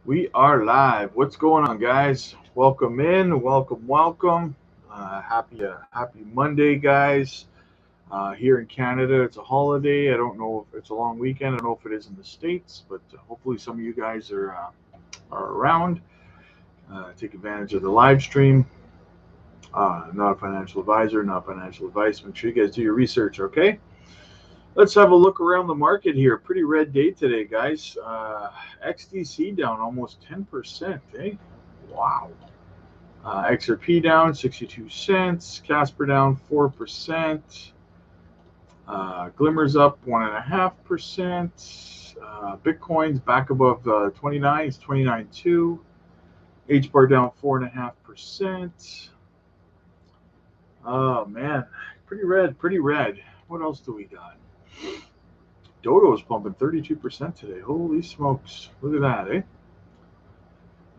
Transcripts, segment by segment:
We are live. What's going on, guys? Welcome in. Welcome. Happy Monday, guys. Here in Canada, it's a holiday. I don't know if it's a long weekend. I don't know if it is in the States, but hopefully some of you guys are around. Take advantage of the live stream. Not a financial advisor, not financial advice. Make sure you guys do your research, okay? Let's have a look around the market here. Pretty red day today, guys. XDC down almost 10%, eh? Wow. XRP down 62 cents. Casper down 4%. Glimmer's up 1.5%. Bitcoin's back above 29. It's 29.2. HBAR down 4.5%. Oh man, pretty red, pretty red. What else do we got? Dodo is pumping 32% today. Holy smokes. Look at that, eh?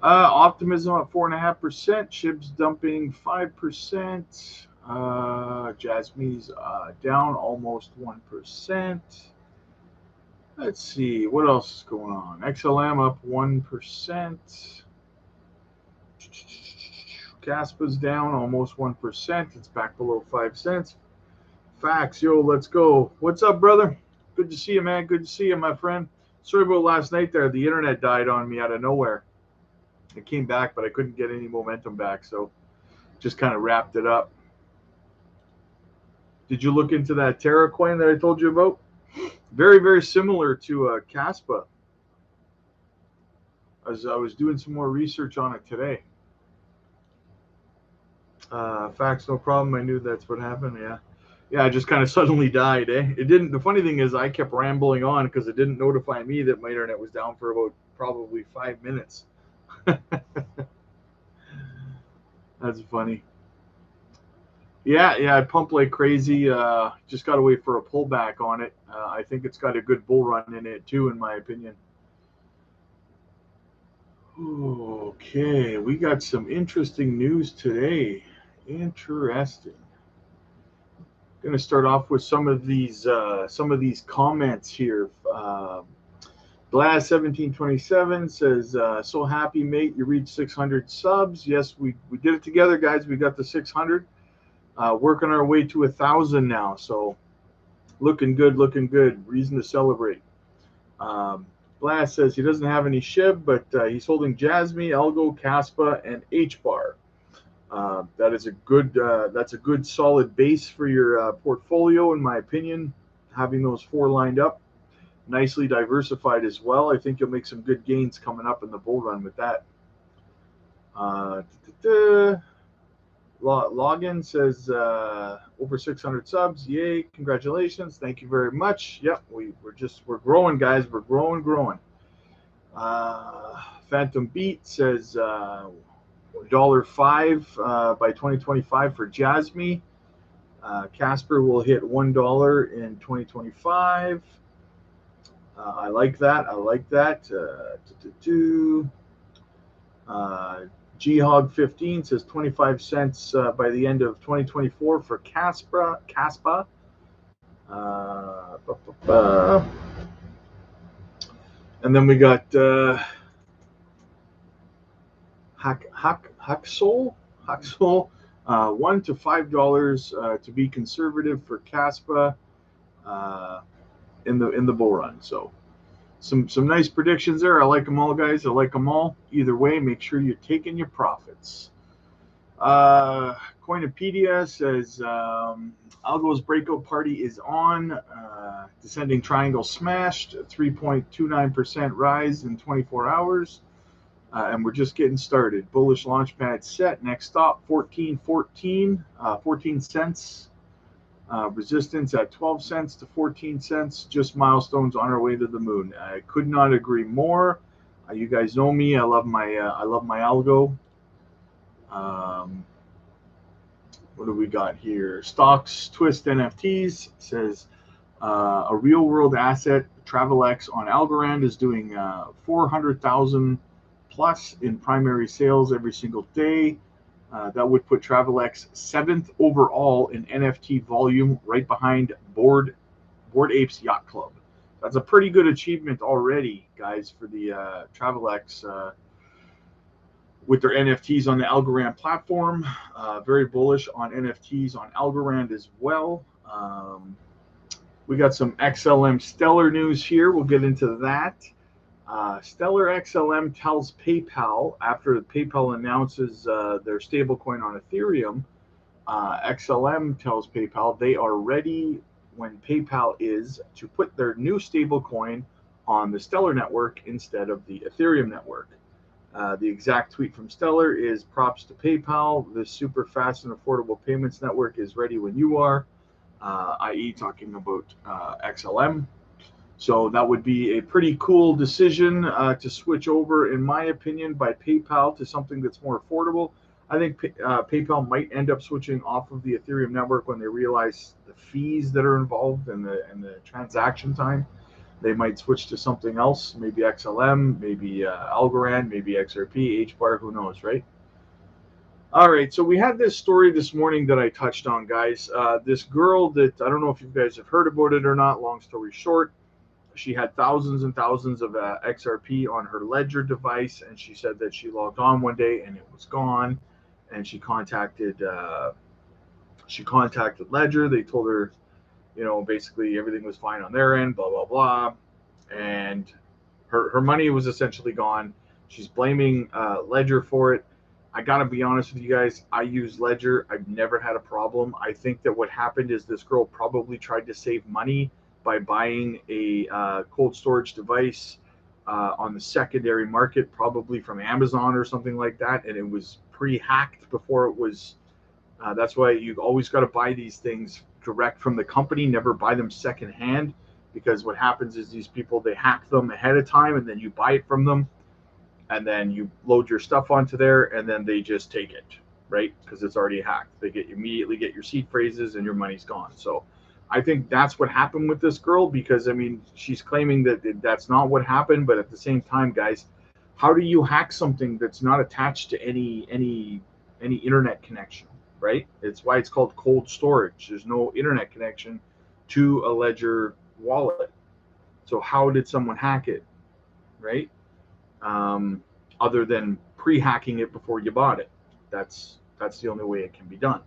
Optimism at 4.5%. Shib's dumping 5%. Jasmine's down almost 1%. Let's see. What else is going on? XLM up 1%. Caspa's down almost 1%. It's back below 5 cents. Facts, yo, let's go. What's up, brother? Good to see you, man. Good to see you, my friend. Sorry about last night there. The internet died on me out of nowhere. It came back, but I couldn't get any momentum back, so just kind of wrapped it up. Did you look into that Terra coin that I told you about? Very, very similar to Caspa. As I was doing some more research on it today. Facts, no problem. I knew that's what happened. Yeah, it just kind of suddenly died, eh? It didn't. The funny thing is, I kept rambling on because it didn't notify me that my internet was down for about probably 5 minutes. That's funny. Yeah, I pump like crazy. Just got to wait for a pullback on it. I think it's got a good bull run in it too, in my opinion. Okay, we got some interesting news today. Interesting. Going to start off with some of these comments here. Glass 1727 says, "So happy, mate! You reached 600 subs. Yes, we did it together, guys. We got the 600. Working our way to 1,000 now. So looking good, looking good. Reason to celebrate." Glass says he doesn't have any Shib, but he's holding Jasmine, Algo, Caspa, and HBAR. That's a good solid base for your portfolio, in my opinion. Having those four lined up, nicely diversified as well. I think you'll make some good gains coming up in the bull run with that. Login says over 600 subs. Yay! Congratulations! Thank you very much. Yep, we're growing, guys. We're growing. Phantom Beat says $1.05 by 2025 for Jasmine. Casper will hit $1 in 2025. I like that.Ghog 15 says 25 cents by the end of 2024 for Caspa. And then we got Haxol, $1 to $5 to be conservative for Caspa in the bull run. So some nice predictions there. I like them all, guys. I like them all. Either way, make sure you're taking your profits. Coinopedia says Algo's breakout party is on. Descending triangle smashed. 3.29% rise in 24 hours. And we're just getting started. Bullish launchpad set. Next stop, 14.14, 14 cents. Resistance at 12 cents to 14 cents. Just milestones on our way to the moon. I could not agree more. You guys know me. I love my algo. What do we got here? Stocks Twist NFTs says a real world asset, TravelX on Algorand, is doing 400,000 plus in primary sales every single day. That would put TravelX 7th overall in NFT volume, right behind Bored Apes Yacht Club. that's a pretty good achievement already, guys, for the Travelex with their NFTs on the Algorand platform. Very bullish on NFTs on Algorand as well. We got some XLM Stellar news here. We'll get into that. Stellar XLM tells PayPal, after PayPal announces their stablecoin on Ethereum, XLM tells PayPal they are ready when PayPal is to put their new stablecoin on the Stellar network instead of the Ethereum network. The exact tweet from Stellar is props to PayPal. This super fast and affordable payments network is ready when you are, i.e. talking about XLM. So that would be a pretty cool decision to switch over, in my opinion, by PayPal to something that's more affordable. I think PayPal might end up switching off of the Ethereum network when they realize the fees that are involved and the transaction time. They might switch to something else, maybe XLM, maybe Algorand, maybe XRP, HBAR, who knows, right? All right, so we had this story this morning that I touched on, guys. This girl that, I don't know if you guys have heard about it or not, long story short, she had thousands and thousands of XRP on her Ledger device, and she said that she logged on one day and it was gone. And she contacted Ledger. They told her, basically everything was fine on their end, blah blah blah, and her money was essentially gone. She's blaming Ledger for it. I gotta be honest with you guys. I use Ledger. I've never had a problem. I think that what happened is this girl probably tried to save money by buying a cold storage device on the secondary market, probably from Amazon or something like that, and it was pre-hacked before it was. That's why you always got to buy these things direct from the company, never buy them secondhand, because what happens is these people, they hack them ahead of time, and then you buy it from them, and then you load your stuff onto there, and then they just take it, right? Because it's already hacked. They immediately get your seed phrases, and your money's gone. So I think that's what happened with this girl, because I mean, she's claiming that that's not what happened, but at the same time, guys, how do you hack something that's not attached to any internet connection, right? It's why it's called cold storage. There's no internet connection to a Ledger wallet. So how did someone hack it, right? Other than pre-hacking it before you bought it. That's the only way it can be done.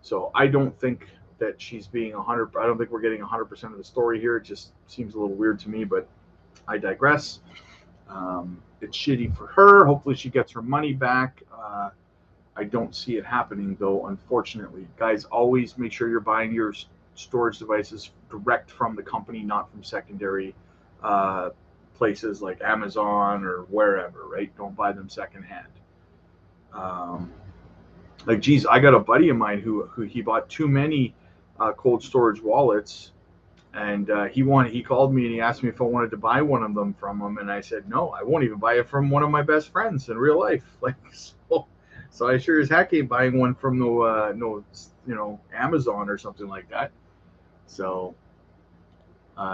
So I don't think that she's being 100. I don't think we're getting 100% of the story here. It just seems a little weird to me, but I digress. It's shitty for her. Hopefully she gets her money back. I don't see it happening, though, unfortunately. Guys, always make sure you're buying your storage devices direct from the company, not from secondary places like Amazon or wherever, right? Don't buy them secondhand. Geez, I got a buddy of mine who he bought too many cold storage wallets, and he called me and he asked me if I wanted to buy one of them from him, and I said no, I won't even buy it from one of my best friends in real life. So I sure as heck ain't buying one from no Amazon or something like that. So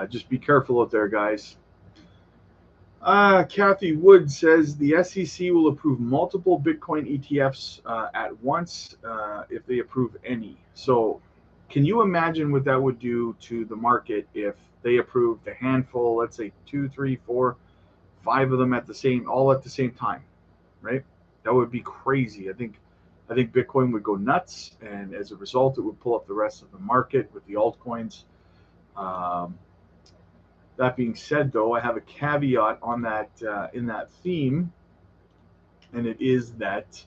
just be careful out there, guys. Kathy Wood says the SEC will approve multiple Bitcoin ETFs at once if they approve any. So can you imagine what that would do to the market if they approved a handful, let's say 2, 3, 4, 5 of them all at the same time, right? That would be crazy. I think Bitcoin would go nuts, and as a result, it would pull up the rest of the market with the altcoins. That being said, though, I have a caveat on that in that theme, and it is that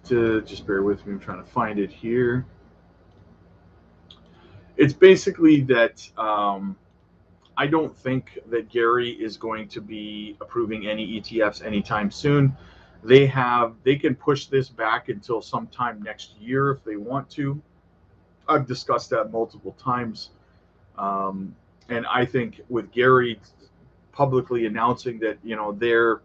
just bear with me. I'm trying to find it here. It's basically that I don't think that Gary is going to be approving any ETFs anytime soon. They can push this back until sometime next year if they want to. I've discussed that multiple times. And I think with Gary publicly announcing that, they're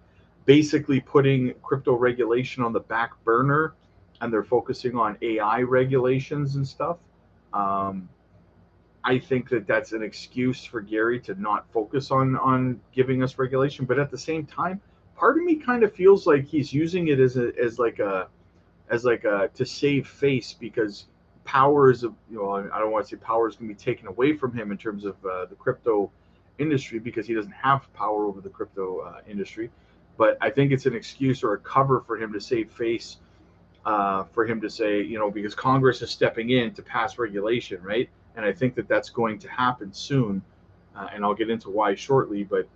basically putting crypto regulation on the back burner and they're focusing on AI regulations and stuff. I think that that's an excuse for Gary to not focus on giving us regulation. But at the same time, part of me kind of feels like he's using it as like a to save face, because powers of, I don't want to say powers can be taken away from him in terms of the crypto industry, because he doesn't have power over the crypto industry. But I think it's an excuse or a cover for him to save face, for him to say, because Congress is stepping in to pass regulation, right? And I think that that's going to happen soon, and I'll get into why shortly. But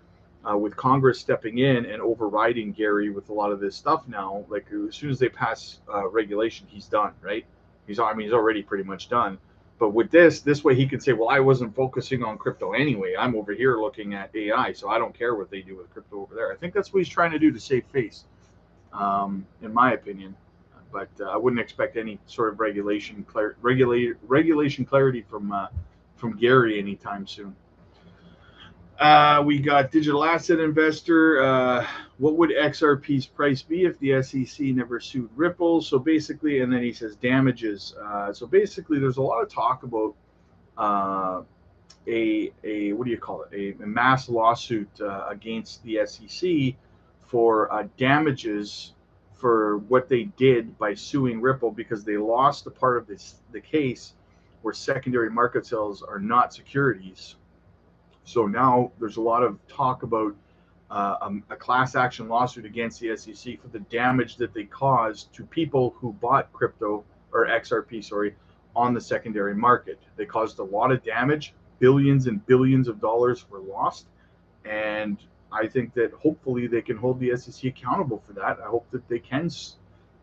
with Congress stepping in and overriding Gary with a lot of this stuff now, like as soon as they pass regulation, he's done, right? He's already pretty much done. But with this way, he can say, well, I wasn't focusing on crypto anyway. I'm over here looking at AI, so I don't care what they do with crypto over there. I think that's what he's trying to do to save face, in my opinion. But I wouldn't expect any sort of regulation clarity from Gary anytime soon. We got digital asset investor. What would XRP's price be if the SEC never sued Ripple? So basically, and then he says damages. So basically, there's a lot of talk about a what do you call it? A mass lawsuit against the SEC for damages for what they did by suing Ripple, because they lost the part of the case where secondary market sales are not securities. So now there's a lot of talk about a class action lawsuit against the SEC for the damage that they caused to people who bought crypto, or XRP, sorry, on the secondary market. They caused a lot of damage. Billions and billions of dollars were lost. And I think that hopefully they can hold the SEC accountable for that. I hope that they can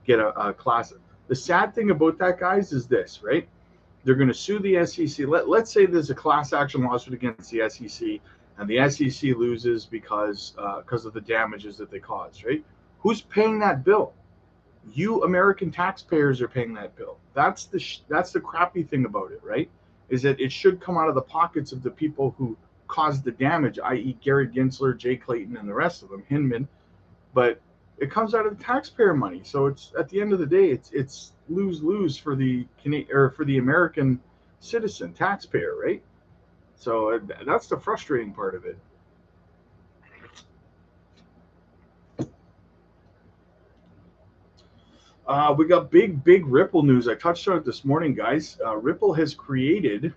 get a class. The sad thing about that, guys, is this, right? They're going to sue the SEC. Let's say there's a class action lawsuit against the SEC, and the SEC loses because of the damages that they caused, right? Who's paying that bill? You American taxpayers are paying that bill. That's the crappy thing about it, right? Is that it should come out of the pockets of the people who caused the damage, i.e. Gary Gensler, Jay Clayton, and the rest of them, Hinman. But it comes out of the taxpayer money. So it's, at the end of the day, it's lose for the American citizen taxpayer, right? So that's the frustrating part of it. We got big Ripple news. I touched on it this morning, guys. Ripple has created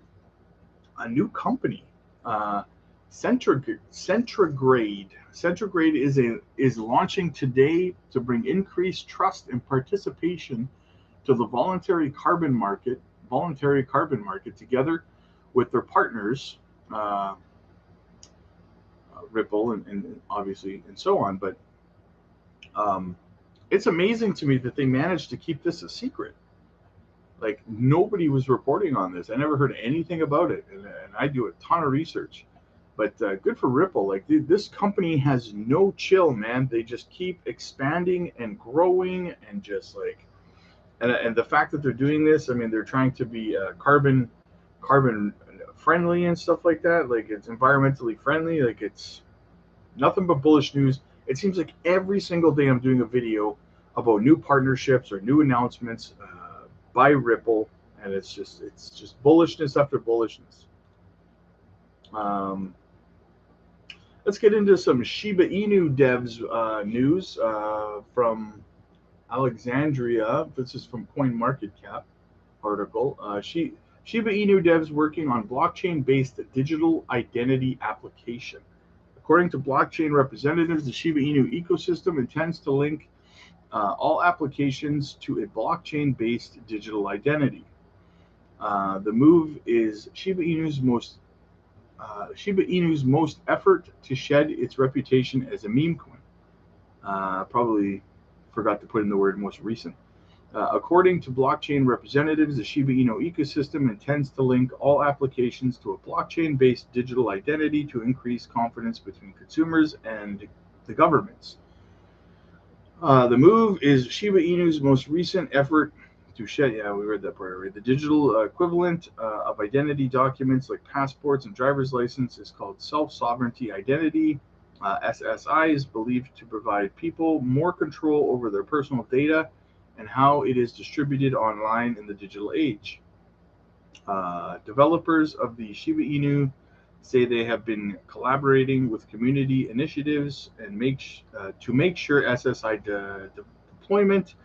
a new company, Centrigrade. Centrigrade is launching today to bring increased trust and participation to the voluntary carbon market together with their partners, Ripple and obviously and so on. But it's amazing to me that they managed to keep this a secret. Like, nobody was reporting on this. I never heard anything about it, and I do a ton of research. But good for Ripple. Like, dude, this company has no chill, man. They just keep expanding and growing, and just like, and the fact that they're doing this, I mean, they're trying to be carbon friendly and stuff like that. Like, it's environmentally friendly. Like, it's nothing but bullish news. It seems like every single day I'm doing a video about new partnerships or new announcements by Ripple, and it's just bullishness after bullishness. Let's get into some Shiba Inu devs news from Alexandria. This is from CoinMarketCap article. Shiba Inu devs working on blockchain-based digital identity application. According to blockchain representatives, the Shiba Inu ecosystem intends to link all applications to a blockchain-based digital identity. The move is Shiba Inu's most effort to shed its reputation as a meme coin. Probably forgot to put in the word most recent. According to blockchain representatives, the Shiba Inu ecosystem intends to link all applications to a blockchain-based digital identity to increase confidence between consumers and the governments. The move is Shiba Inu's most recent effort to shed, we read that part already. The digital equivalent of identity documents like passports and driver's license is called self-sovereignty identity. SSI is believed to provide people more control over their personal data and how it is distributed online in the digital age. Developers of the Shiba Inu say they have been collaborating with community initiatives and to make sure SSI deployment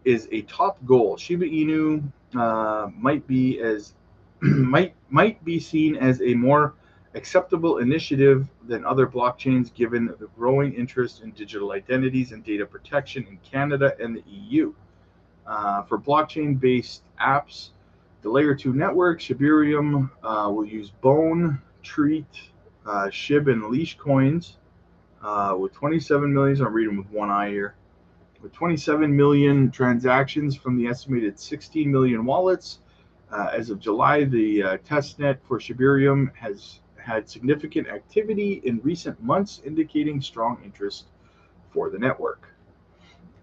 is a top goal. Shiba Inu might be as might be seen as a more acceptable initiative than other blockchains, given the growing interest in digital identities and data protection in Canada and the EU. For blockchain-based apps, the Layer 2 network, Shibarium, will use Bone, Treat, Shib, and Leash coins with 27 million. So I'm reading with one eye here. With 27 million transactions from the estimated 16 million wallets. As of July, the testnet for Shibarium has had significant activity in recent months, indicating strong interest for the network.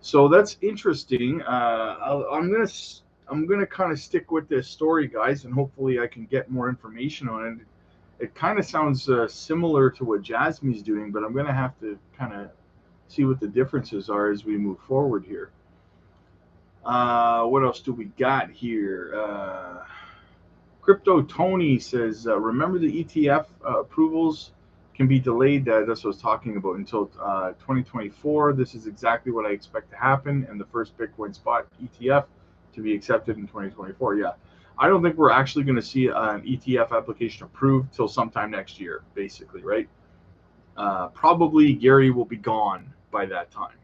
So that's interesting. I'm gonna kind of stick with this story, guys, and hopefully I can get more information on it. It kind of sounds similar to what Jasmine's doing, but I'm gonna have to kind of see what the differences are as we move forward here. What else do we got here? Crypto Tony says, remember the ETF approvals can be delayed. That's what I was talking about until 2024. This is exactly what I expect to happen, and the first Bitcoin spot ETF to be accepted in 2024. Yeah, I don't think we're actually going to see an ETF application approved till sometime next year, basically, right? Probably Gary will be gone by that time,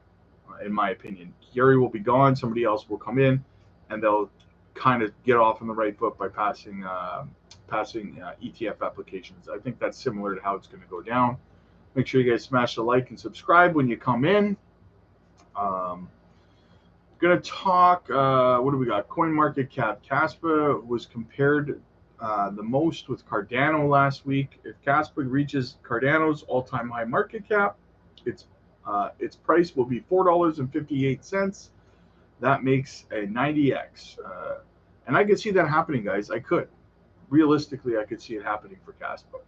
in my opinion. Gary will be gone. Somebody else will come in, and they'll kind of get off on the right foot by passing ETF applications. I think that's similar to how it's going to go down. Make sure you guys smash the like and subscribe when you come in. Going to talk, what do we got? CoinMarketCap. Caspa was compared the most with Cardano last week. If Caspa reaches Cardano's all-time high market cap, its price will be $4.58. That makes a 90x. And I could see that happening, guys. I could. Realistically, I could see it happening for Caspa.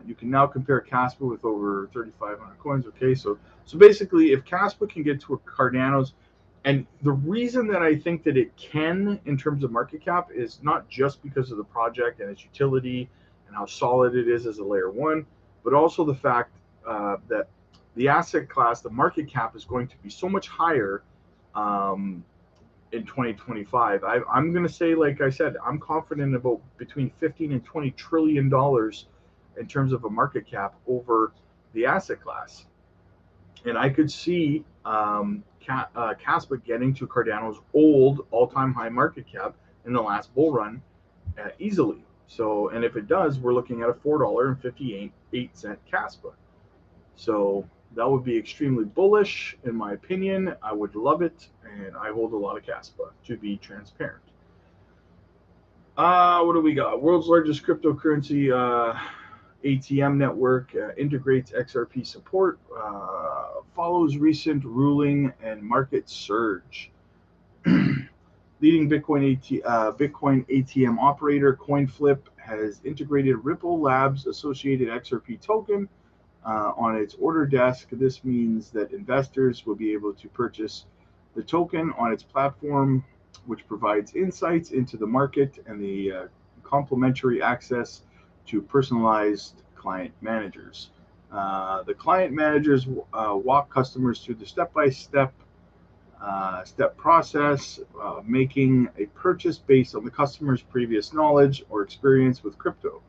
You can now compare Caspa with over 3,500 coins. Okay, so basically, if Caspa can get to a Cardano's, and the reason that I think that it can in terms of market cap is not just because of the project and its utility and how solid it is as a layer one, but also the fact that the asset class, the market cap is going to be so much higher in 2025. I'm going to say, like I said, I'm confident about between 15 and 20 trillion dollars in terms of a market cap over the asset class. And I could see Caspa getting to Cardano's old all-time high market cap in the last bull run easily. So, and if it does, we're looking at a $4.58 Caspa. So that would be extremely bullish, in my opinion. I would love it, and I hold a lot of Caspa, to be transparent. What do we got? World's largest cryptocurrency ATM network integrates XRP support, follows recent ruling and market surge. Leading Bitcoin ATM operator CoinFlip has integrated Ripple Labs' associated XRP token on its order desk. This means that investors will be able to purchase the token on its platform, which provides insights into the market and the complementary access to personalized client managers. The client managers walk customers through the step-by-step process, making a purchase based on the customer's previous knowledge or experience with crypto.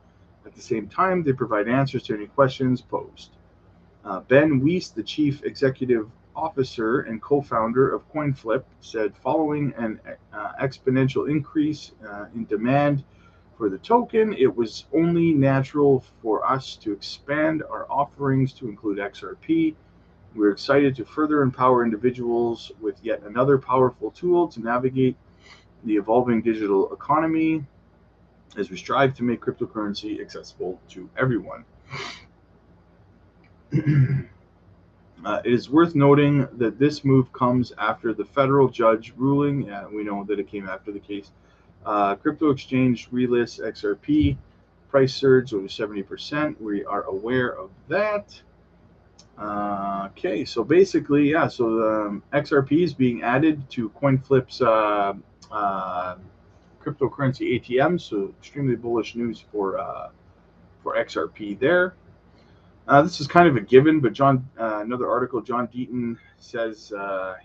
At the same time, they provide answers to any questions posed. Ben Weiss, the chief executive officer and co-founder of CoinFlip, said following an exponential increase in demand for the token, it was only natural for us to expand our offerings to include XRP. We're excited to further empower individuals with yet another powerful tool to navigate the evolving digital economy as we strive to make cryptocurrency accessible to everyone. It is worth noting that this move comes after the federal judge ruling. We know that it came after the case. Crypto exchange relists XRP. Price surge over 70%. We are aware of that. Okay, so basically, yeah, so XRP is being added to CoinFlip's cryptocurrency ATM, so extremely bullish news for XRP there. This is kind of a given, but another article, John Deaton says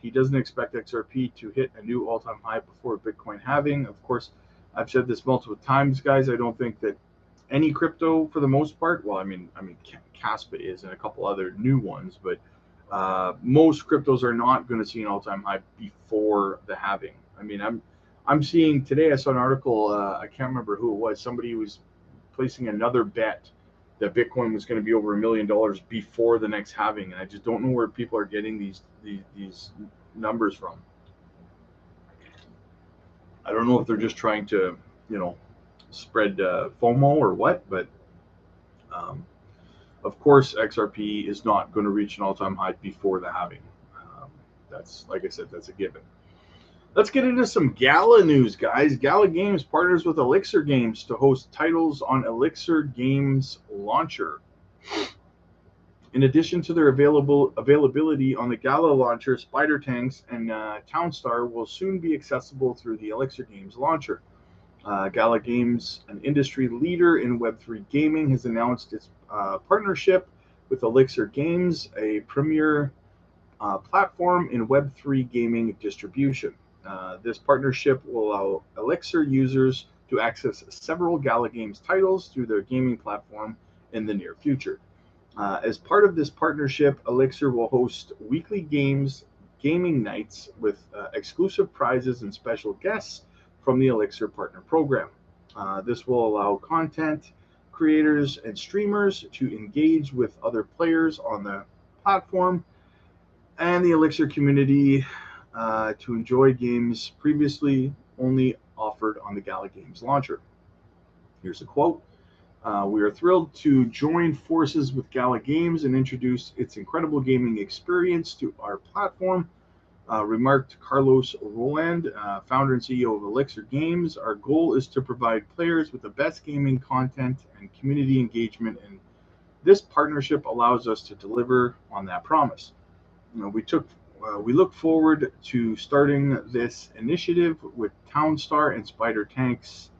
he doesn't expect XRP to hit a new all-time high before Bitcoin halving. Of course, I've said this multiple times, guys. I don't think that any crypto, for the most part, well, I mean, Caspa is, and a couple other new ones, but most cryptos are not going to see an all-time high before the halving. I mean, I'm seeing today. I saw an article. I can't remember who it was. Somebody was placing another bet that Bitcoin was going to be over $1 million before the next halving, and I just don't know where people are getting these numbers from. I don't know if they're just trying to, spread FOMO or what, but of course, XRP is not going to reach an all-time high before the halving. That's, like I said, that's a given. Let's get into some Gala news, guys. Gala Games partners with Elixir Games to host titles on Elixir Games launcher. In addition to their availability on the Gala launcher, Spider Tanks and Townstar will soon be accessible through the Elixir Games launcher. Gala Games, an industry leader in Web3 gaming, has announced its partnership with Elixir Games, a premier platform in Web3 gaming distribution. This partnership will allow Elixir users to access several Gala Games titles through their gaming platform in the near future. As part of this partnership, Elixir will host weekly gaming nights with exclusive prizes and special guests from the Elixir Partner Program. This will allow content creators and streamers to engage with other players on the platform and the Elixir community to enjoy games previously only offered on the Gala Games launcher. Here's a quote. We are thrilled to join forces with Gala Games and introduce its incredible gaming experience to our platform, remarked Carlos Roland, founder and CEO of Elixir Games. Our goal is to provide players with the best gaming content and community engagement, and this partnership allows us to deliver on that promise. We look forward to starting this initiative with Townstar and Spider Tanks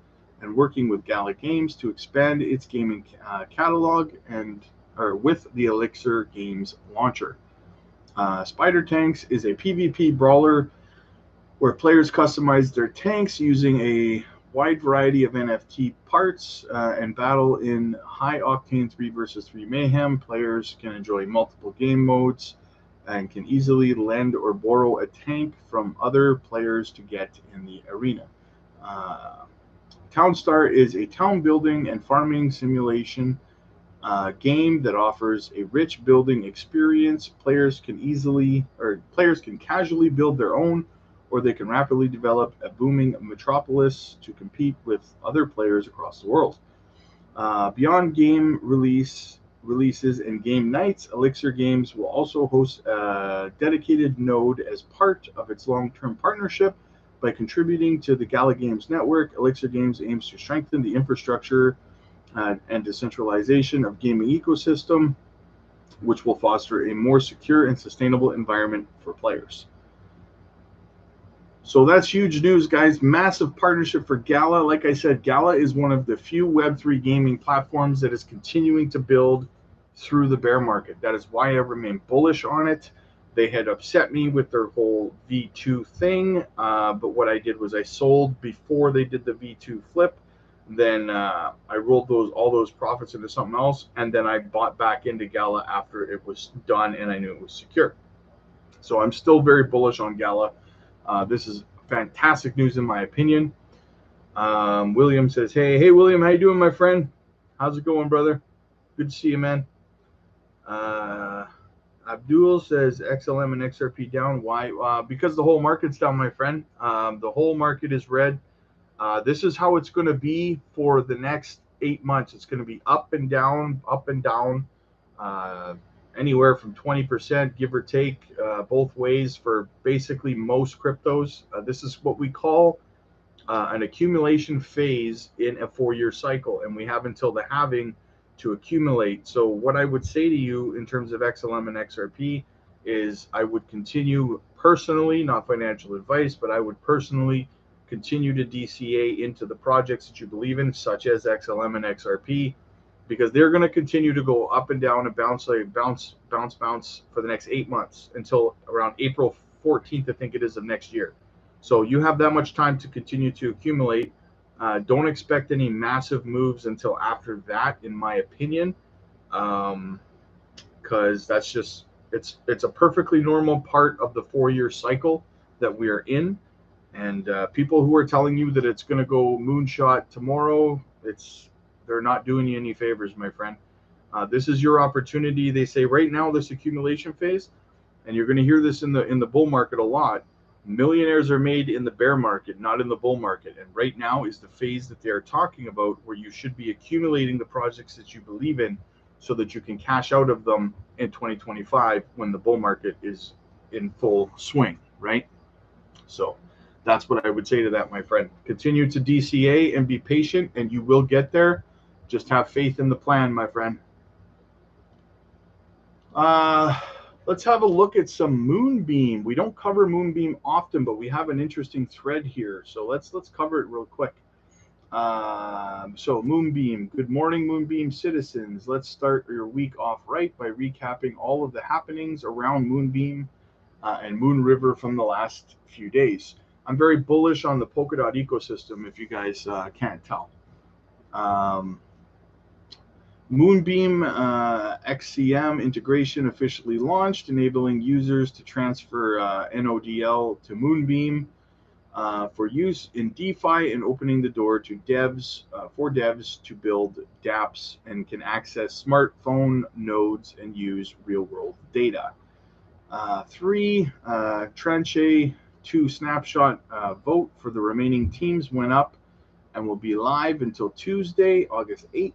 and working with Gala Games to expand its gaming catalog with the Elixir Games launcher. Spider Tanks is a PvP brawler where players customize their tanks using a wide variety of NFT parts and battle in high-octane 3 versus 3 mayhem. Players can enjoy multiple game modes and can easily lend or borrow a tank from other players to get in the arena. Townstar is a town building and farming simulation game that offers a rich building experience. Players can casually build their own, or they can rapidly develop a booming metropolis to compete with other players across the world. Beyond game releases and game nights, Elixir Games will also host a dedicated node as part of its long-term partnership. By contributing to the Gala Games network, Elixir Games aims to strengthen the infrastructure and decentralization of gaming ecosystem, which will foster a more secure and sustainable environment for players. So that's huge news, guys. Massive partnership for Gala. Like I said, Gala is one of the few Web3 gaming platforms that is continuing to build through the bear market. That is why I remain bullish on it. They had upset me with their whole V2 thing, but what I did was I sold before they did the V2 flip. Then I rolled all those profits into something else, and then I bought back into Gala after it was done and I knew it was secure. So I'm still very bullish on Gala. This is fantastic news in my opinion. William says, hey William, how you doing, my friend? How's it going, brother? Good to see you, man. Abdul says XLM and XRP down. Why? Because the whole market's down, my friend. The whole market is red. This is how it's going to be for the next 8 months. It's going to be up and down, anywhere from 20%, give or take, both ways for basically most cryptos. This is what we call an accumulation phase in a 4-year cycle, and we have until the halving to accumulate. So what I would say to you in terms of XLM and XRP is I would continue personally, not financial advice, but I would personally continue to DCA into the projects that you believe in, such as XLM and XRP. because they're going to continue to go up and down and bounce for the next 8 months until around April 14th, I think it is, of next year. So you have that much time to continue to accumulate. Don't expect any massive moves until after that, in my opinion, because that's just it's a perfectly normal part of the 4-year cycle that we are in. And people who are telling you that it's going to go moonshot tomorrow, they're not doing you any favors, my friend. This is your opportunity. They say right now, this accumulation phase, and you're going to hear this in the bull market a lot. Millionaires are made in the bear market, not in the bull market. And right now is the phase that they're talking about, where you should be accumulating the projects that you believe in, so that you can cash out of them in 2025 when the bull market is in full swing, right? So that's what I would say to that, my friend. Continue to DCA and be patient, and you will get there. Just have faith in the plan, my friend. Let's have a look at some Moonbeam. We don't cover Moonbeam often, but we have an interesting thread here. So let's cover it real quick. So Moonbeam, good morning, Moonbeam citizens. Let's start your week off right by recapping all of the happenings around Moonbeam and Moon River from the last few days. I'm very bullish on the Polkadot ecosystem, if you guys can't tell. Moonbeam XCM integration officially launched, enabling users to transfer NODL to Moonbeam for use in DeFi, and opening the door to for devs to build dApps and can access smartphone nodes and use real-world data. 3, Tranche 2 snapshot vote for the remaining teams went up and will be live until Tuesday, August 8th.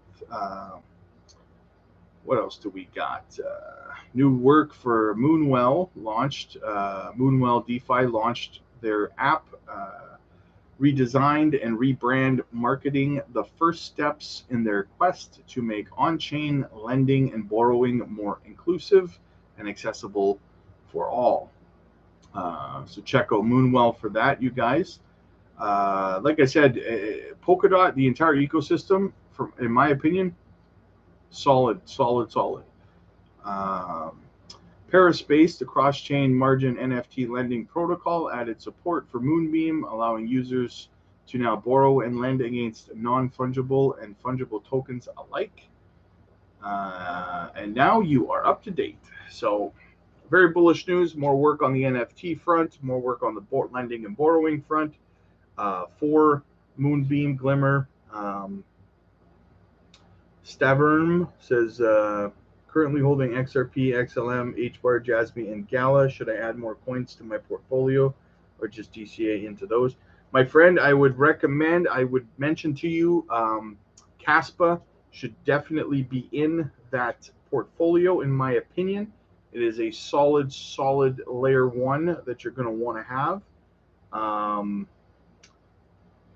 What else do we got? New work for Moonwell launched. Moonwell DeFi launched their app, redesigned and rebrand, marketing the first steps in their quest to make on-chain lending and borrowing more inclusive and accessible for all. So check out Moonwell for that, you guys. Like I said, Polkadot, the entire ecosystem, in my opinion, solid. Paris-based, the cross-chain margin NFT lending protocol, added support for Moonbeam, allowing users to now borrow and lend against non-fungible and fungible tokens alike. And now you are up to date. So very bullish news. More work on the NFT front, more work on the lending and borrowing front for Moonbeam Glimmer. Staverm says, currently holding XRP, XLM, HBAR, Jasmine, and Gala. Should I add more coins to my portfolio or just DCA into those? My friend, I would mention to you, Caspa should definitely be in that portfolio, in my opinion. It is a solid layer 1 that you're going to want to have.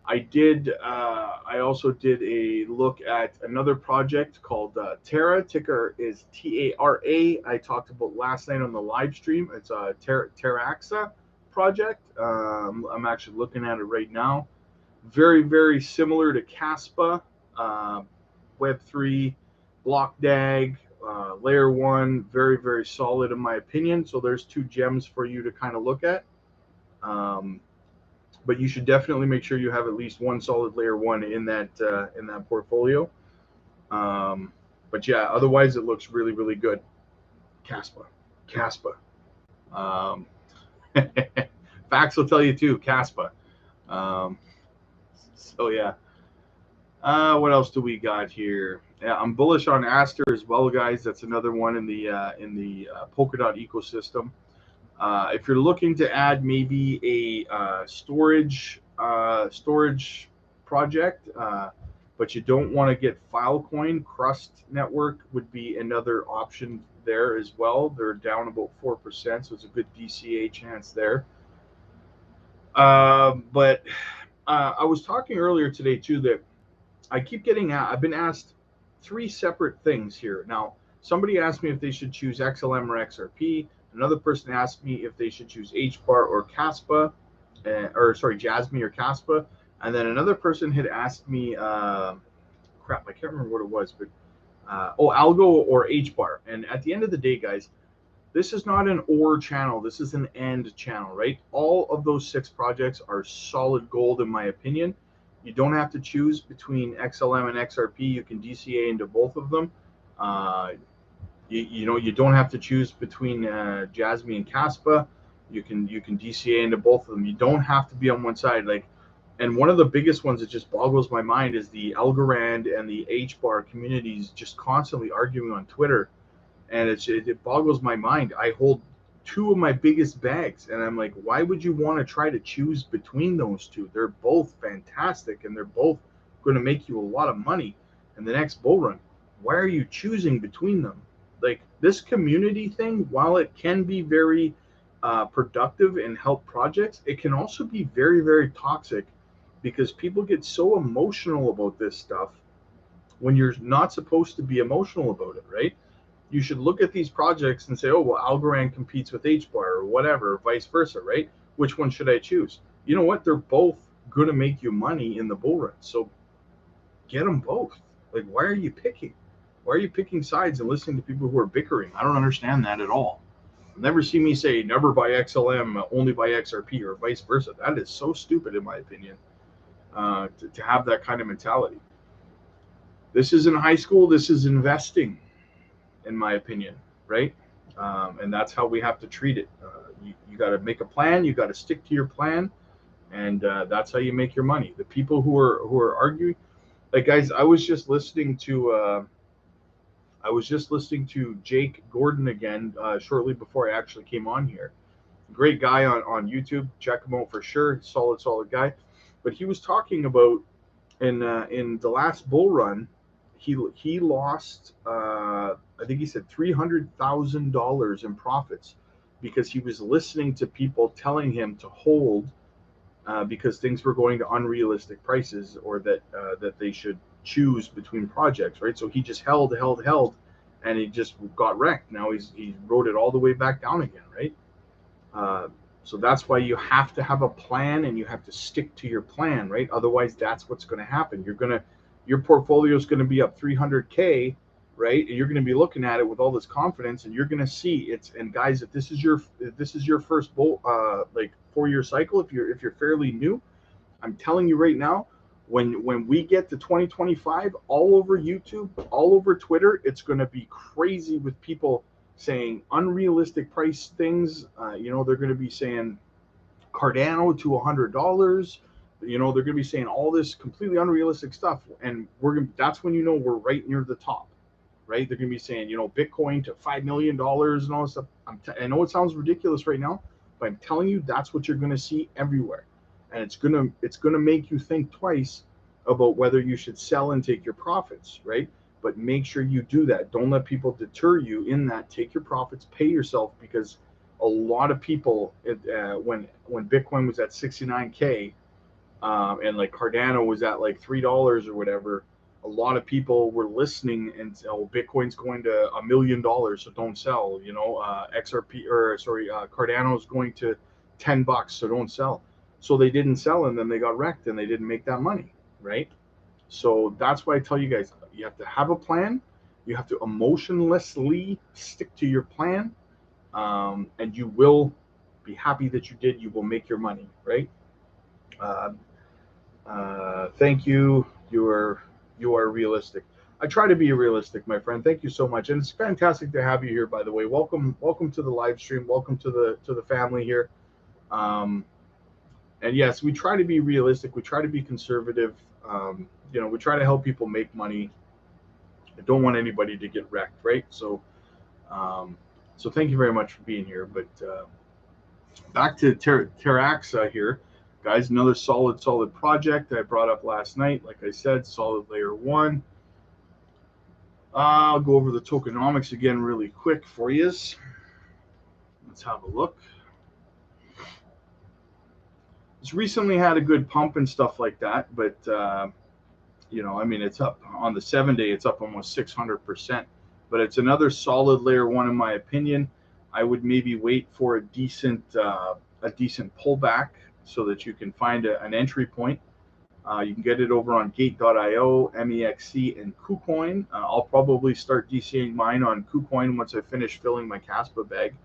I also did a look at another project called Terra. Ticker is TARA. I talked about last night on the live stream. It's a Terraxa project. I'm actually looking at it right now. Very similar to Caspa, Web3, block DAG, layer 1. Very solid in my opinion. So there's 2 gems for you to kind of look at. But you should definitely make sure you have at least one solid layer 1 in that portfolio. But yeah, otherwise it looks really good. Caspa. Facts will tell you too. Caspa. So yeah. What else do we got here? Yeah, I'm bullish on Aster as well, guys. That's another one in the Polkadot ecosystem. If you're looking to add maybe a storage project, but you don't want to get Filecoin, Crust Network would be another option there as well. They're down about 4%, so it's a good DCA chance there. But I was talking earlier today too that I've been asked 3 separate things here. Now, somebody asked me if they should choose XLM or XRP. Another person asked me if they should choose HBAR or Caspa, Jasmine or Caspa. And then another person had asked me, I can't remember what it was, but Algo or H-bar. And at the end of the day, guys, this is not an or channel. This is an and channel, right? All of those 6 projects are solid gold, in my opinion. You don't have to choose between XLM and XRP. You can DCA into both of them. You don't have to choose between Jasmine and Caspa. You can DCA into both of them. You don't have to be on one side. And one of the biggest ones that just boggles my mind is the Algorand and the H-bar communities just constantly arguing on Twitter, and it boggles my mind. I hold 2 of my biggest bags, and I'm like, why would you want to try to choose between those 2? They're both fantastic, and they're both going to make you a lot of money in the next bull run. Why are you choosing between them? Like, this community thing, while it can be very productive and help projects, it can also be very, very toxic, because people get so emotional about this stuff when you're not supposed to be emotional about it, right? You should look at these projects and say, oh, well, Algorand competes with H-bar or whatever, or vice versa, right? Which one should I choose? You know what? They're both going to make you money in the bull run. So get them both. Like, why are you picking? Why are you picking sides and listening to people who are bickering? I don't understand that at all. Never see me say never buy XLM, only buy XRP, or vice versa. That is so stupid, in my opinion, to have that kind of mentality. This isn't high school. This is investing, in my opinion, right? And that's how we have to treat it. You got to make a plan. You got to stick to your plan, and that's how you make your money. The people who are arguing, like, guys, I was just listening to Jake Gordon again shortly before I actually came on here. Great guy on YouTube. Check him out for sure. Solid guy. But he was talking about in the last bull run, he lost I think he said $300,000 in profits because he was listening to people telling him to hold because things were going to unrealistic prices, or that they should choose between projects, right? So he just held, and he just got wrecked. Now he rode it all the way back down again, right? So that's why you have to have a plan, and you have to stick to your plan, right? Otherwise, that's what's going to happen. Your portfolio is going to be up 300K, right? And you're going to be looking at it with all this confidence, and you're going to see it's. And guys, if this is your first bull, like 4-year cycle, if you're fairly new, I'm telling you right now, when we get to 2025, all over YouTube, all over Twitter, it's going to be crazy with people saying unrealistic price things. They're going to be saying Cardano to $100. They're going to be saying all this completely unrealistic stuff, and that's when we're right near the top, right? They're going to be saying Bitcoin to $5 million and all this stuff. I know it sounds ridiculous right now, but I'm telling you, that's what you're going to see everywhere, and it's going to make you think twice about whether you should sell and take your profits, right? But make sure you do that. Don't let people deter you in that. Take your profits, pay yourself, because a lot of people, when Bitcoin was at 69K, and like Cardano was at like $3 or whatever, a lot of people were listening and said, oh, Bitcoin's going to $1 million, so don't sell. Cardano is going to $10, so don't sell. So they didn't sell, and then they got wrecked, and they didn't make that money, right? So that's why I tell you guys, you have to have a plan. You have to emotionlessly stick to your plan, and you will be happy that you did. You will make your money, right? Thank you. You are realistic. I try to be realistic, my friend. Thank you so much, and it's fantastic to have you here. By the way, welcome to the live stream. Welcome to the family here. And yes, we try to be realistic. We try to be conservative. We try to help people make money. I don't want anybody to get wrecked, right? So thank you very much for being here. But back to Terraxa here, guys. Another solid project I brought up last night. Like I said, solid layer 1. I'll go over the tokenomics again really quick for you. Let's have a look. It's recently had a good pump and stuff like that, but it's up on the 7-day. It's up almost 600%. But it's another solid layer 1 in my opinion. I would maybe wait for a decent pullback so that you can find an entry point. You can get it over on Gate.io, MEXC, and KuCoin. I'll probably start DCAing mine on KuCoin once I finish filling my Caspa bag,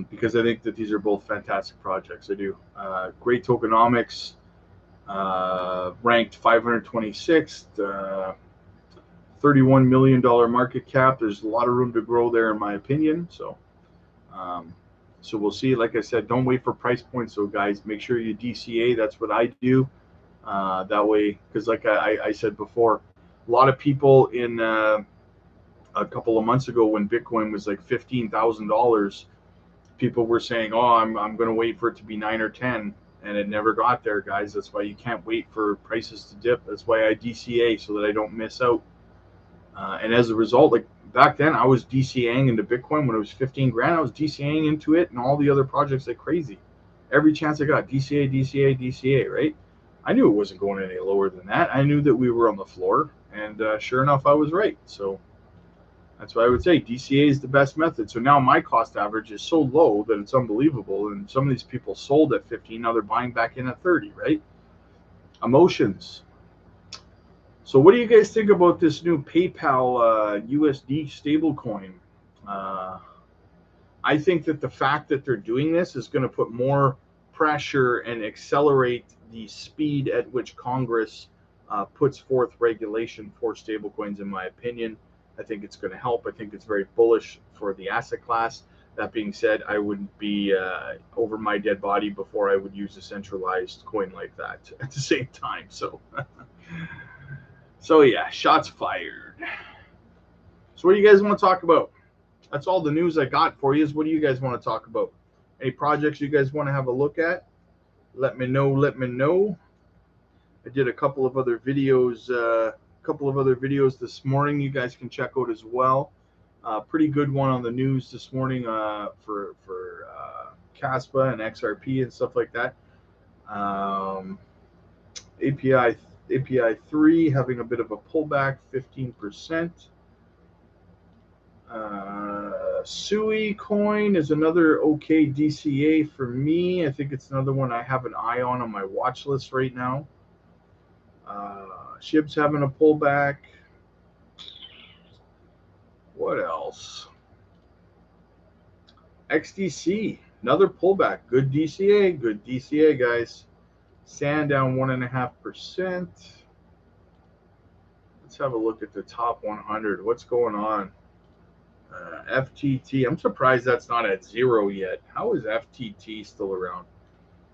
because I think that these are both fantastic projects. I do. Great tokenomics, ranked 526th, $31 million market cap. There's a lot of room to grow there, in my opinion. So we'll see. Like I said, don't wait for price points. So guys, make sure you DCA. That's what I do. That way, because like I said before, a lot of people in a couple of months ago when Bitcoin was like $15,000, people were saying, "Oh, I'm going to wait for it to be 9 or 10," and it never got there, guys. That's why you can't wait for prices to dip. That's why I DCA, so that I don't miss out. And as a result, like back then, I was DCAing into Bitcoin when it was 15 grand. I was DCAing into it and all the other projects like crazy. Every chance I got, DCA, DCA, DCA, right? I knew it wasn't going any lower than that. I knew that we were on the floor, and sure enough, I was right. So that's why I would say DCA is the best method. So now my cost average is so low that it's unbelievable. And some of these people sold at 15, now they're buying back in at 30, right? Emotions. So what do you guys think about this new PayPal USD stablecoin? I think that the fact that they're doing this is going to put more pressure and accelerate the speed at which Congress puts forth regulation for stablecoins, in my opinion. I think it's going to help. I think it's very bullish for the asset class. That being said, I wouldn't be over my dead body before I would use a centralized coin like that at the same time. So, so yeah, shots fired. So what do you guys want to talk about? That's all the news I got for you. Is what do you guys want to talk about? Any projects you guys want to have a look at? Let me know. Let me know. I did a couple of other videos. This morning. You guys can check out as well. Pretty good one on the news this morning for Caspa and XRP and stuff like that. API 3 having a bit of a pullback, 15%. Sui coin is another okay DCA for me. I think it's another one I have an eye on my watch list right now. Shib's having a pullback. What else? XDC, another pullback. Good DCA, guys. Sand down 1.5%. Let's have a look at the top 100. What's going on? FTT. I'm surprised that's not at 0 yet. How is FTT still around?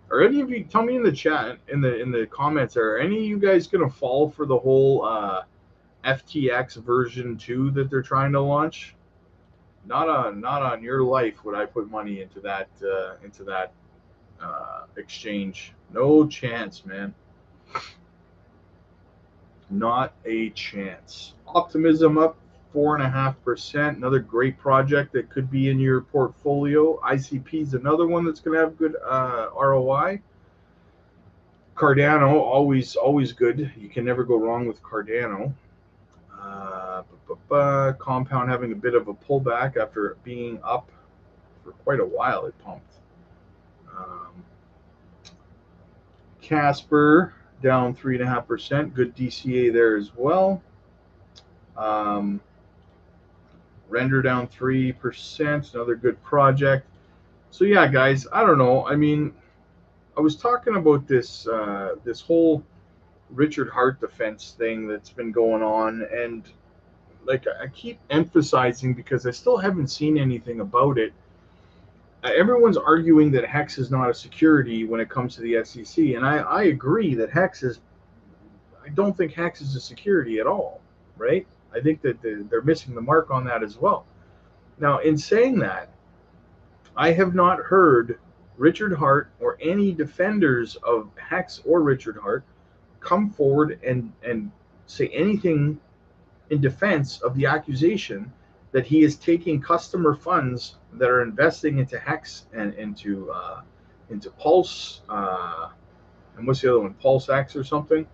Are any of you, tell me in the chat, in the comments, are any of you guys gonna fall for the whole FTX version 2 that they're trying to launch? Not on your life would I put money into that exchange. No chance, man. Not a chance. Optimism up 4.5%. Another great project that could be in your portfolio. ICP is another one that's going to have good ROI. Cardano, always good. You can never go wrong with Cardano. Compound having a bit of a pullback after being up for quite a while. It pumped. Casper down 3.5%. Good DCA there as well. Render down 3%. Another good project. So yeah, guys, I don't know. I mean, I was talking about this this whole Richard Hart defense thing that's been going on, and like I keep emphasizing because I still haven't seen anything about it. Everyone's arguing that Hex is not a security when it comes to the SEC, and I agree that Hex is. I don't think Hex is a security at all, right? I think that they're missing the mark on that as well. Now, in saying that, I have not heard Richard Hart or any defenders of Hex or Richard Hart come forward and say anything in defense of the accusation that he is taking customer funds that are investing into Hex and into Pulse, and what's the other one, Pulse X or something,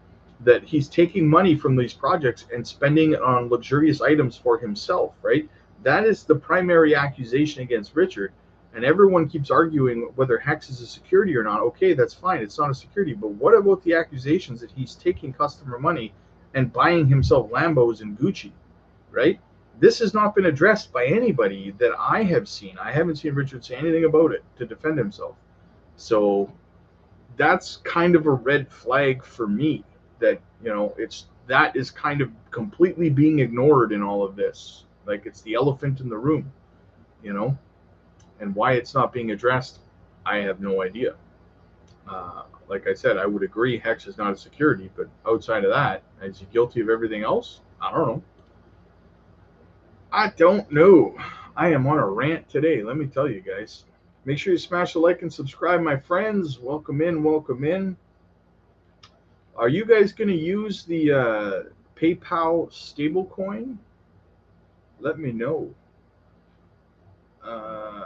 that he's taking money from these projects and spending it on luxurious items for himself, right? That is the primary accusation against Richard. And everyone keeps arguing whether Hex is a security or not. Okay, that's fine. It's not a security. But what about the accusations that he's taking customer money and buying himself Lambos and Gucci, right? This has not been addressed by anybody that I have seen. I haven't seen Richard say anything about it to defend himself. So that's kind of a red flag for me that, that is kind of completely being ignored in all of this. Like it's the elephant in the room, you know? And why it's not being addressed, I have no idea. Like I said, I would agree Hex is not a security, but outside of that, is he guilty of everything else? I don't know. I don't know. I am on a rant today, let me tell you guys. Make sure you smash the like and subscribe, my friends. Welcome in, welcome in. Are you guys going to use the PayPal stablecoin? Let me know.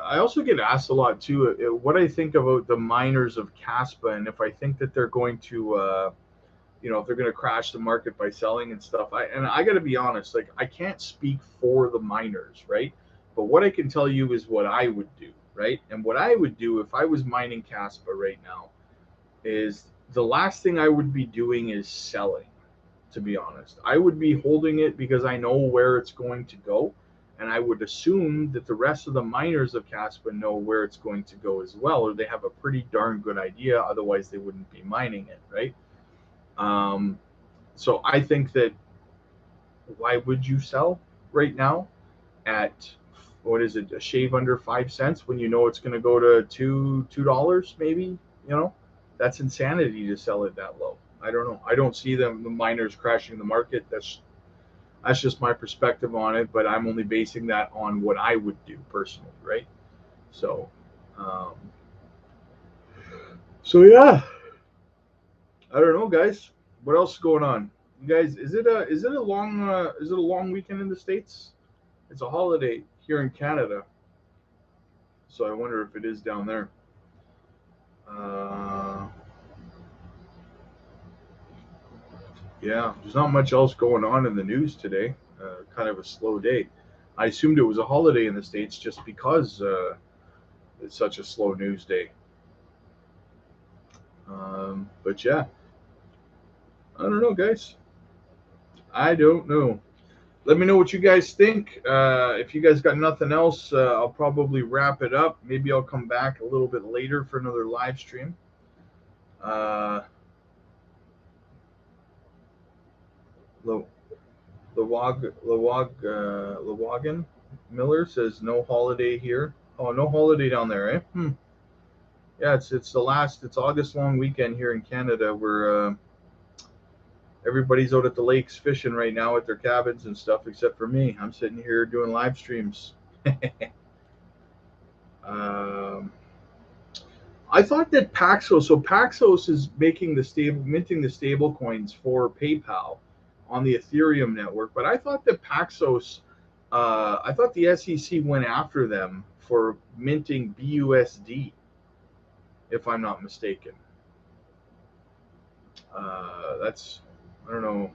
I also get asked a lot too what I think about the miners of Caspa, and if I think that they're going to, if they're going to crash the market by selling and stuff. I got to be honest, like I can't speak for the miners, right? But what I can tell you is what I would do, right? And what I would do if I was mining Caspa right now is the last thing I would be doing is selling. To be honest, I would be holding it because I know where it's going to go. And I would assume that the rest of the miners of Caspa know where it's going to go as well, or they have a pretty darn good idea. Otherwise, they wouldn't be mining it, right? So I think that why would you sell right now at, what is it, a shave under 5 cents when you know it's going to go to $2 maybe? That's insanity to sell it that low. I don't know. I don't see the miners crashing the market. That's just my perspective on it, but I'm only basing that on what I would do personally, right? So, yeah. I don't know, guys. What else is going on? You guys, is it a long weekend in the States? It's a holiday here in Canada, so I wonder if it is down there. Yeah, there's not much else going on in the news today. Kind of a slow day. I assumed it was a holiday in the States just because it's such a slow news day. But yeah, I don't know, guys. I don't know. Let me know what you guys think. If you guys got nothing else, I'll probably wrap it up. Maybe I'll come back a little bit later for another live stream. Lewagan Miller says no holiday here. Oh, no holiday down there, eh? Yeah, it's August long weekend here in Canada where everybody's out at the lakes fishing right now at their cabins and stuff, except for me. I'm sitting here doing live streams. I thought that Paxos is minting the stable coins for PayPal on the Ethereum network, but I thought that I thought the SEC went after them for minting BUSD, if I'm not mistaken. I don't know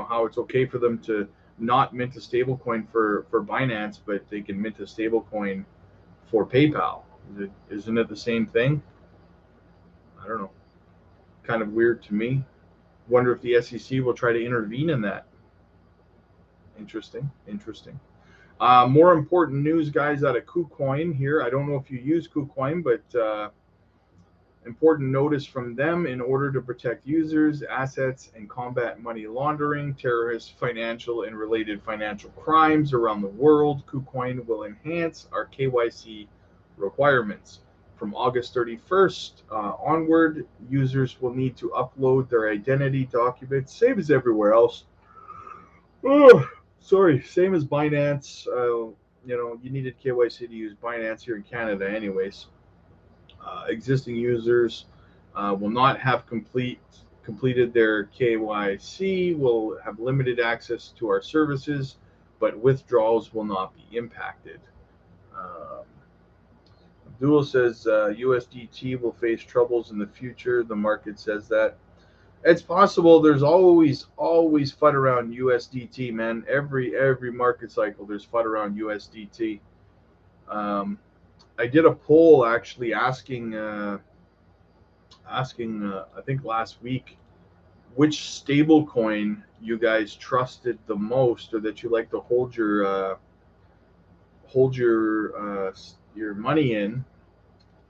how it's okay for them to not mint a stablecoin for Binance, but they can mint a stablecoin for PayPal. Isn't it the same thing? I don't know. Kind of weird to me. Wonder if the SEC will try to intervene in that. Interesting. More important news, guys, out of KuCoin here. I don't know if you use KuCoin, but important notice from them: in order to protect users, assets, and combat money laundering, terrorist, financial, and related financial crimes around the world, KuCoin will enhance our KYC requirements. From August 31st onward, users will need to upload their identity documents, same as everywhere else. Same as Binance. You needed KYC to use Binance here in Canada anyways. Existing users will not have completed their KYC, will have limited access to our services, but withdrawals will not be impacted. Abdul says USDT will face troubles in the future. The market says that. It's possible. There's always FUD around USDT, man. Every market cycle, there's FUD around USDT. I did a poll actually asking I think last week, which stablecoin you guys trusted the most, or that you like to hold your money in.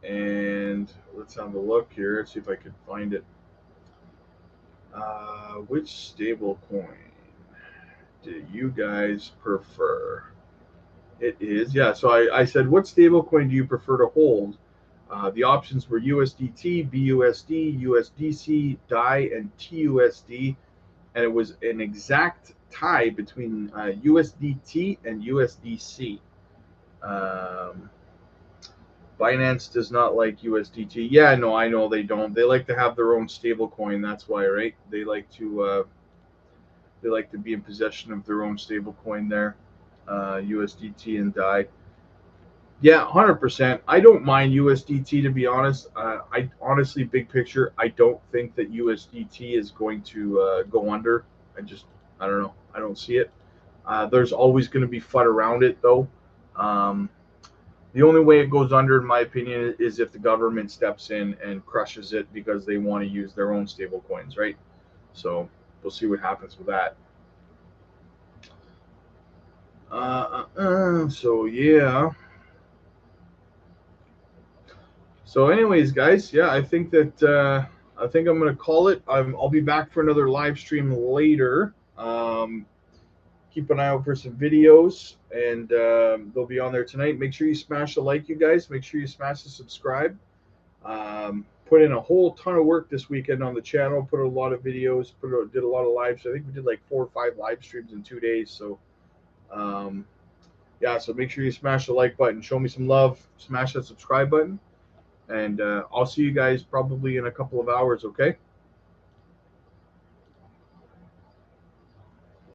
And let's have a look here, see if I can find it. Which stablecoin do you guys prefer? It is, yeah. So I said, what stablecoin do you prefer to hold? The options were USDT, BUSD, USDC, DAI, and TUSD, and it was an exact tie between USDT and USDC. Binance does not like USDT. Yeah, no, I know they don't. They like to have their own stablecoin. That's why, right? They like to be in possession of their own stablecoin there, USDT and DAI. Yeah, 100%. I don't mind USDT, to be honest. I honestly, big picture, I don't think that USDT is going to go under. I don't know. I don't see it. There's always going to be FUD around it, though. Um, the only way it goes under, in my opinion, is if the government steps in and crushes it because they want to use their own stable coins, right? So we'll see what happens with that. So yeah. So, anyways, guys, yeah, I think I'm gonna call it. I'll be back for another live stream later. Keep an eye out for some videos, and they'll be on there tonight. Make sure you smash the like, you guys. Make sure you smash the subscribe. Put in a whole ton of work this weekend on the channel. Put a lot of videos. Did a lot of lives. I think we did like 4 or 5 live streams in 2 days. So, yeah. So make sure you smash the like button. Show me some love. Smash that subscribe button. And I'll see you guys probably in a couple of hours, okay?